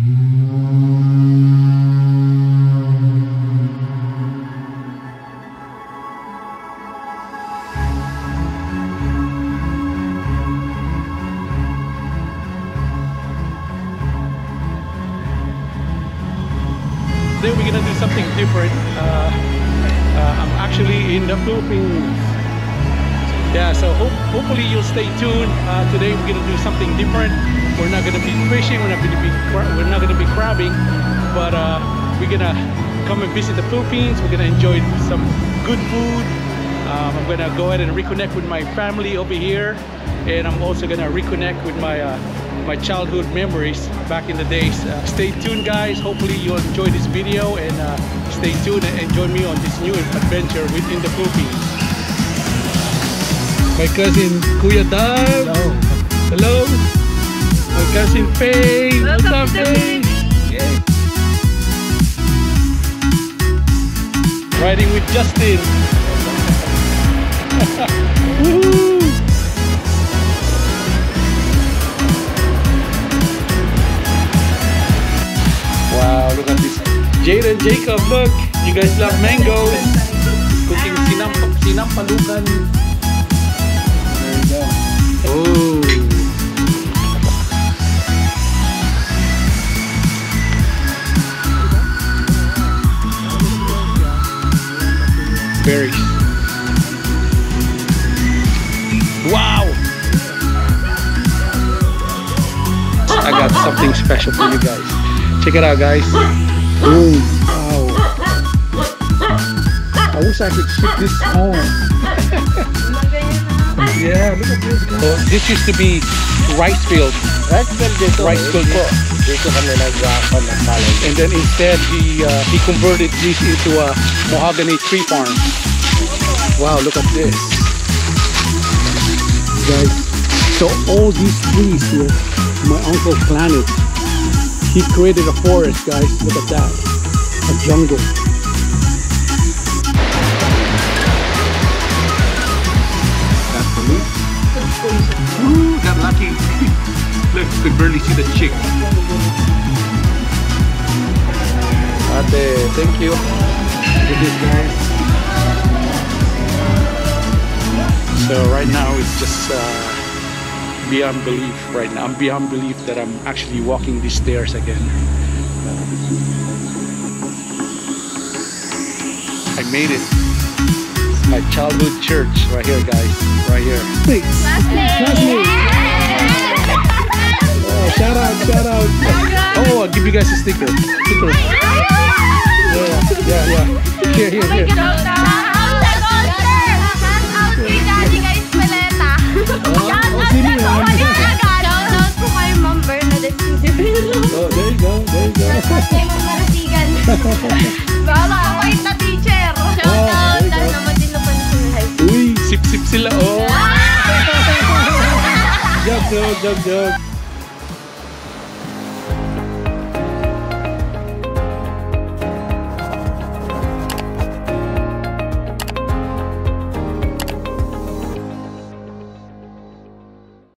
Today we're gonna do something different. I'm actually in the Philippines. Yeah, so hopefully you'll stay tuned. Today we're gonna do something different. We're not gonna be fishing. We're not gonna be crabbing, but we're gonna come and visit the Philippines. We're gonna enjoy some good food. I'm gonna go ahead and reconnect with my family over here, and I'm also gonna reconnect with my childhood memories back in the days. Stay tuned, guys. Hopefully you'll enjoy this video, and stay tuned and join me on this new adventure within the Philippines. My cousin Kuya Dab. Hello. Hello. My cousin Faye. What's up, Faye? Yeah. Riding with Justin. Woohoo! Wow, look at this. Jade and Jacob, look. You guys love mangoes. Cooking sinampalukan. There you go. Oh. Berries. Wow. I got something special for you guys. Check it out, guys. Boom. Wow. I wish I could ship this home. Yeah, look at this, guys. So this used to be rice field. Rice field. And then instead he converted this into a mahogany tree farm. Wow, look at this. Guys, so all these trees here, my uncle planted. He created a forest, guys. Look at that. A jungle. That's the loop. Ooh, got lucky. Look, you could barely see the chick. Ate, thank you. Look at this, guys. So right now it's just beyond belief right now. I'm beyond belief that I'm actually walking these stairs again. I made it. My childhood church right here, guys. Right here. Classmate. Oh, shout out. Oh, I'll give you guys a sticker. Yeah. Here. Oh, there you go. Bala, wait na teacher. Shoutout. Dahil naman din napansin na high school. Uy, sip sila, oh. Joke.